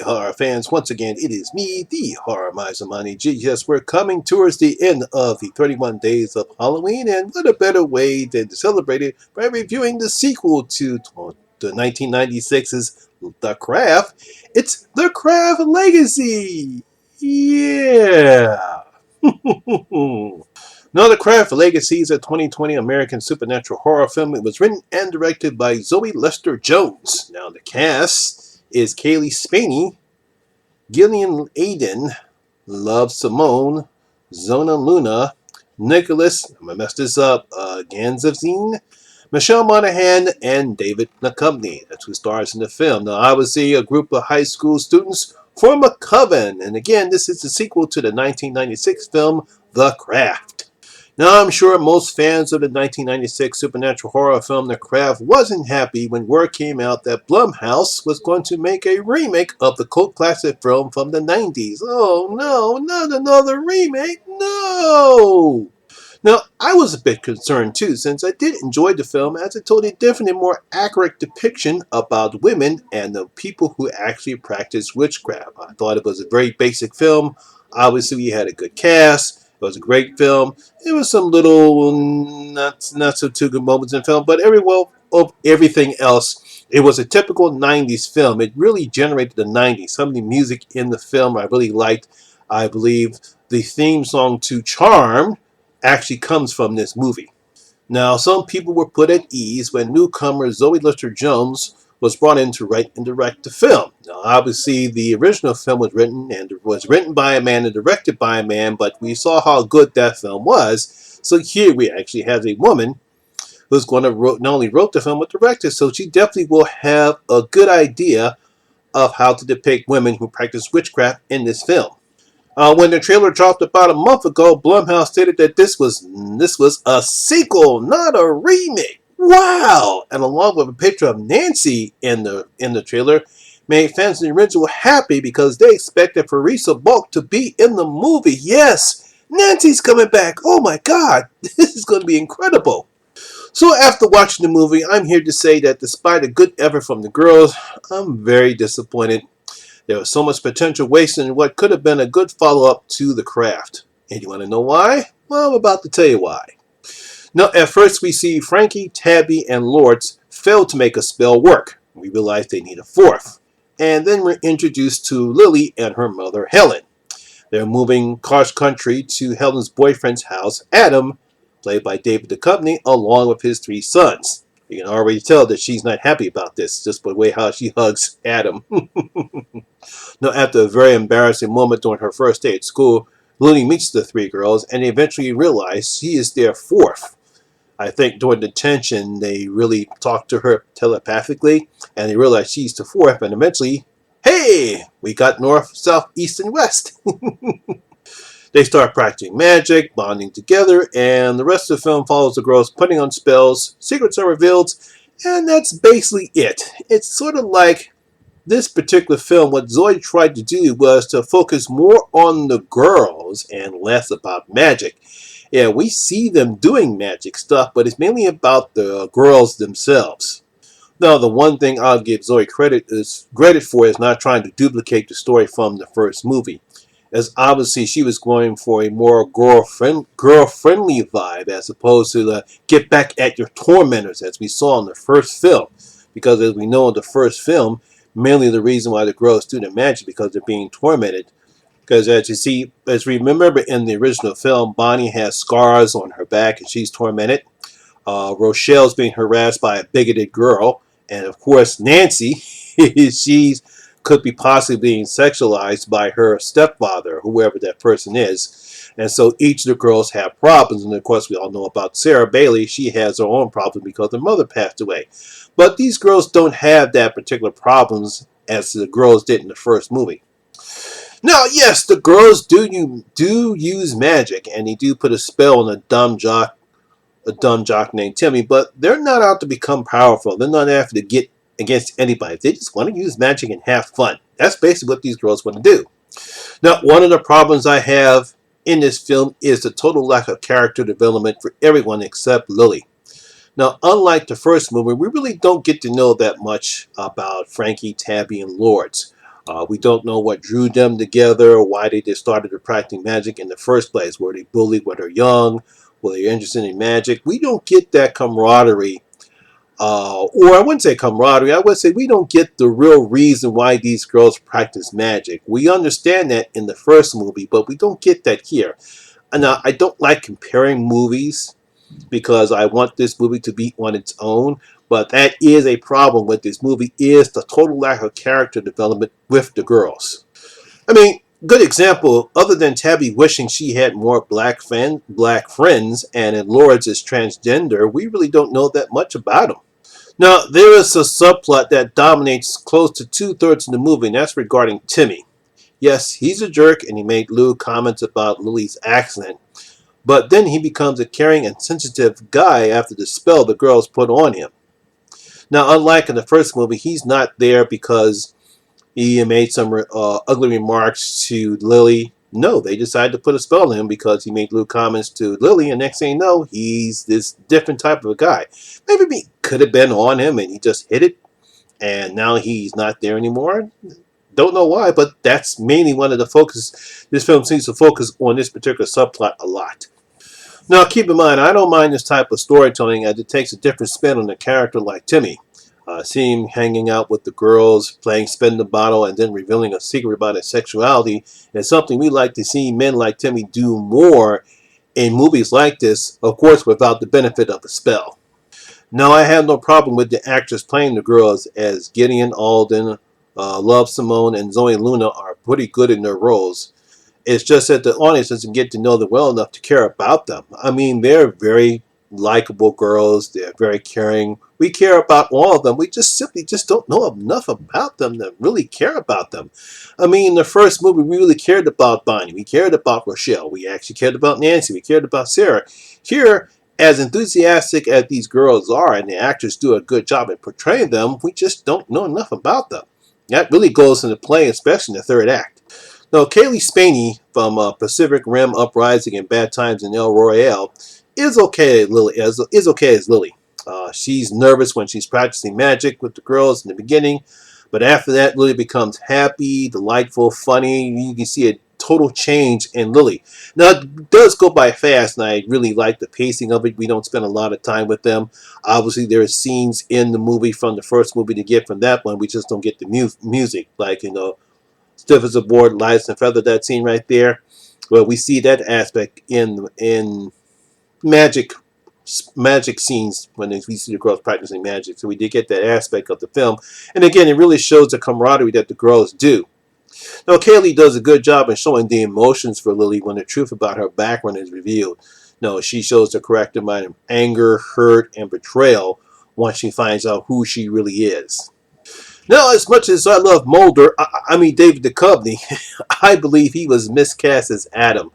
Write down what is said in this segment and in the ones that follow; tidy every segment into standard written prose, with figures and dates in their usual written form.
horror fans, once again, it is me, the Horror Miser Monty G. Yes, we're coming towards the end of the 31 days of Halloween, and what a better way than to celebrate it by reviewing the sequel to the 1996's The Craft. It's The Craft Legacy! Yeah! Now, The Craft Legacy is a 2020 American supernatural horror film. It was written and directed by Zoe Lester-Jones. Now, the cast is Kaylee Spaney, Gillian Aden, Love Simone, Zona Luna, Nicholas, I'm going to mess this up, Ganzavzine, Michelle Monaghan, and David Duchovny. That's who stars in the film. Now, obviously, a group of high school students form a coven. And again, this is the sequel to the 1996 film, The Craft. Now, I'm sure most fans of the 1996 supernatural horror film The Craft wasn't happy when word came out that Blumhouse was going to make a remake of the cult classic film from the 90s. Oh no, not another remake, no! Now, I was a bit concerned too, since I did enjoy the film as it told a different and more accurate depiction about women and the people who actually practice witchcraft. I thought it was a very basic film. Obviously, we had a good cast. It was a great film. There was some little not so too good moments in the film, but everything else, it was a typical 90s film. It really generated the 90s. Some of the music in the film I really liked. I believe the theme song to Charmed actually comes from this movie. Now, some people were put at ease when newcomer Zoe Lister-Jones was brought in to write and direct the film. Now, obviously, the original film was written by a man and directed by a man, but we saw how good that film was. So here we actually have a woman who's going to not only wrote the film but directed. So she definitely will have a good idea of how to depict women who practice witchcraft in this film. When the trailer dropped about a month ago, Blumhouse stated that this was a sequel, not a remake. Wow! And along with a picture of Nancy in the trailer, made fans of the original happy because they expected Farisa Bulk to be in the movie. Yes, Nancy's coming back. Oh my God, this is going to be incredible. So after watching the movie, I'm here to say that despite a good effort from the girls, I'm very disappointed. There was so much potential wasted in what could have been a good follow-up to The Craft. And you want to know why? Well, I'm about to tell you why. Now, at first we see Frankie, Tabby, and Lords fail to make a spell work. We realize they need a fourth. And then we're introduced to Lily and her mother, Helen. They're moving cross country to Helen's boyfriend's house, Adam, played by David Duchovny, along with his three sons. You can already tell that she's not happy about this, just by the way how she hugs Adam. Now, after a very embarrassing moment during her first day at school, Lily meets the three girls and they eventually realize she is their fourth. I think during the tension, they really talk to her telepathically and they realize she's the fourth, and eventually, hey, we got north, south, east, and west. They start practicing magic, bonding together, and the rest of the film follows the girls putting on spells, secrets are revealed, and that's basically it. It's sort of like this particular film, what Zoe tried to do was to focus more on the girls and less about magic. Yeah, we see them doing magic stuff, but it's mainly about the girls themselves. Now, the one thing I'll give Zoe credit for is not trying to duplicate the story from the first movie, as obviously she was going for a more girl-friendly vibe as opposed to the get back at your tormentors as we saw in the first film. Because as we know in the first film, mainly the reason why the girls do the magic because they're being tormented. Because as we remember in the original film, Bonnie has scars on her back and she's tormented. Rochelle's being harassed by a bigoted girl. And of course, Nancy, she could be possibly being sexualized by her stepfather, whoever that person is. And so each of the girls have problems. And of course, we all know about Sarah Bailey. She has her own problem because her mother passed away. But these girls don't have that particular problems as the girls did in the first movie. Now, yes, the girls do use magic, and they do put a spell on a dumb jock named Timmy, but they're not out to become powerful. They're not after to get against anybody. They just want to use magic and have fun. That's basically what these girls want to do. Now, one of the problems I have in this film is the total lack of character development for everyone except Lily. Now, unlike the first movie, we really don't get to know that much about Frankie, Tabby, and Lords. We don't know what drew them together or why they just started practicing magic in the first place. Were they bullied when they're young? Were they interested in magic? We don't get that camaraderie. Or I wouldn't say camaraderie. I would say we don't get the real reason why these girls practice magic. We understand that in the first movie, but we don't get that here. And I don't like comparing movies because I want this movie to be on its own. But that is a problem with this movie, is the total lack of character development with the girls. I mean, good example, other than Tabby wishing she had more black friends and in Lords is transgender, we really don't know that much about him. Now, there is a subplot that dominates close to two-thirds of the movie, and that's regarding Timmy. Yes, he's a jerk, and he made lewd comments about Lily's accident, but then he becomes a caring and sensitive guy after the spell the girls put on him. Now, unlike in the first movie, he's not there because he made some ugly remarks to Lily. No, they decided to put a spell on him because he made lewd comments to Lily, and next thing you know, he's this different type of a guy. Maybe it could have been on him and he just hit it, and now he's not there anymore. Don't know why, but that's mainly one of the focus. This film seems to focus on this particular subplot a lot. Now, keep in mind, I don't mind this type of storytelling as it takes a different spin on a character like Timmy. Seeing him hanging out with the girls, playing spin the bottle, and then revealing a secret about his sexuality is something we like to see men like Timmy do more in movies like this, of course, without the benefit of a spell. Now, I have no problem with the actors playing the girls, as Gideon Alden, Love Simone, and Zoe Luna are pretty good in their roles. It's just that the audience doesn't get to know them well enough to care about them. I mean, they're very likable girls. They're very caring. We care about all of them. We just simply just don't know enough about them to really care about them. I mean, in the first movie, we really cared about Bonnie. We cared about Rochelle. We actually cared about Nancy. We cared about Sarah. Here, as enthusiastic as these girls are, and the actors do a good job at portraying them, we just don't know enough about them. That really goes into play, especially in the third act. Now, Kaylee Spaney from Pacific Rim Uprising and Bad Times in El Royale is okay as Lily. She's nervous when she's practicing magic with the girls in the beginning, but after that, Lily becomes happy, delightful, funny. You can see a total change in Lily. Now, it does go by fast, and I really like the pacing of it. We don't spend a lot of time with them. Obviously, there are scenes in the movie from the first movie to get from that one. We just don't get the music, like, stiff as a board, light as a feather, that scene right there. Well, we see that aspect in magic scenes when we see the girls practicing magic. So we did get that aspect of the film. And again, it really shows the camaraderie that the girls do. Now, Kaylee does a good job in showing the emotions for Lily when the truth about her background is revealed. No, she shows the correct amount of anger, hurt, and betrayal once she finds out who she really is. Now, as much as I love Mulder, I mean David Duchovny, I believe he was miscast as Adam.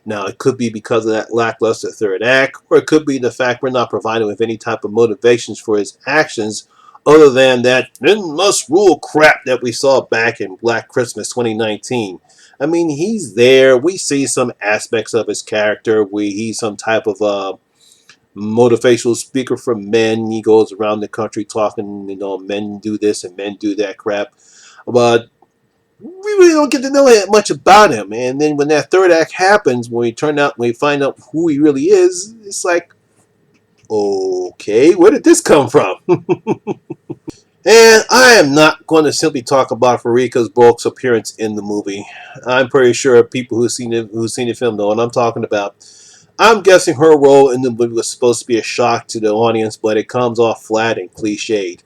Now, it could be because of that lackluster third act, or it could be the fact we're not provided with any type of motivations for his actions other than that men must rule crap that we saw back in Black Christmas 2019. I mean, he's there. We see some aspects of his character. He's some type of motivational speaker for men. He goes around the country talking, men do this and men do that crap. But we really don't get to know that much about him. And then when that third act happens, when we find out who he really is, it's like, okay, where did this come from? And I am not going to simply talk about Farika's Bulk's appearance in the movie. I'm pretty sure people who've seen the film know what I'm talking about. I'm guessing her role in the movie was supposed to be a shock to the audience, but it comes off flat and cliched.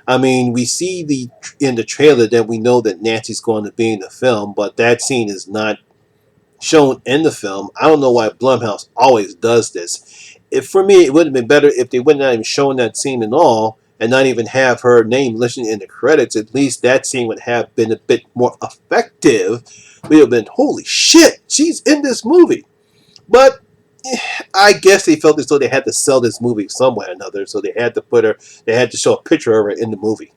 I mean, we see in the trailer that we know that Nancy's going to be in the film, but that scene is not shown in the film. I don't know why Blumhouse always does this. For me, it would have been better if they would not even shown that scene at all and not even have her name listed in the credits. At least that scene would have been a bit more effective. We would have been, holy shit, she's in this movie. But I guess they felt as though they had to sell this movie some way or another, so they had to show a picture of her in the movie.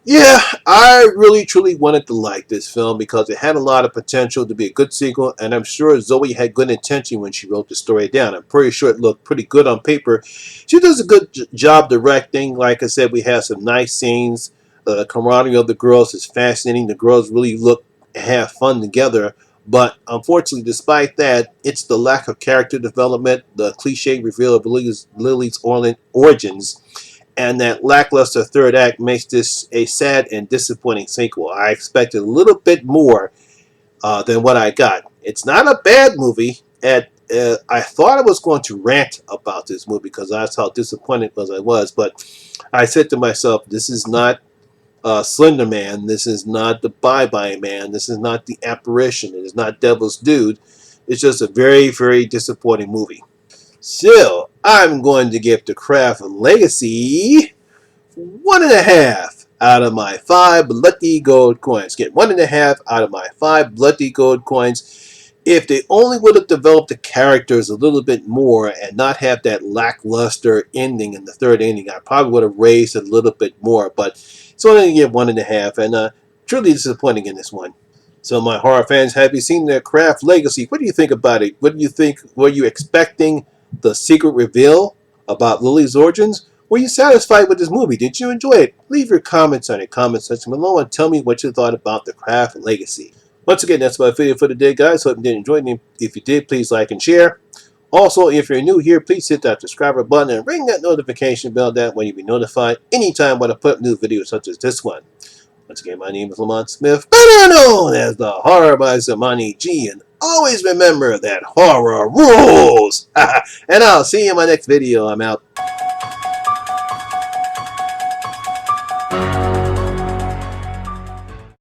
Yeah, I really truly wanted to like this film because it had a lot of potential to be a good sequel, and I'm sure Zoe had good intention when she wrote the story down. I'm pretty sure it looked pretty good on paper. She does a good job directing. Like I said, we have some nice scenes. The camaraderie of the girls is fascinating. The girls really look have fun together. But unfortunately, despite that, it's the lack of character development, the cliche reveal of Lily's origins, and that lackluster third act makes this a sad and disappointing sequel. I expected a little bit more than what I got. It's not a bad movie. I thought I was going to rant about this movie because that's how disappointed I was. But I said to myself, this is not Slender Man. This is not the Bye Bye Man. This is not The Apparition. It is not Devil's Dude. It's just a very, very disappointing movie. So, I'm going to give The Craft Legacy 1.5 out of my 5 bloody gold coins. Get 1.5 out of my 5 bloody gold coins. If they only would have developed the characters a little bit more and not have that lackluster ending in the third ending, I probably would have raised it a little bit more. But it's only going to get 1.5, and truly disappointing in this one. So, my horror fans, have you seen The Craft Legacy? What do you think about it? What do you think? Were you expecting the secret reveal about Lily's origins? Were you satisfied with this movie? Did you enjoy it? Leave your comments on the comment section below and tell me what you thought about The Craft Legacy. Once again, that's my video for today, guys. Hope you did enjoy it. If you did, please like and share. Also, if you're new here, please hit that subscriber button and ring that notification bell. That way you'll be notified anytime when I put up new videos such as this one. Once again, my name is Lamont Smith, better known as the Horror by Zamani G. And always remember that horror rules. And I'll see you in my next video. I'm out.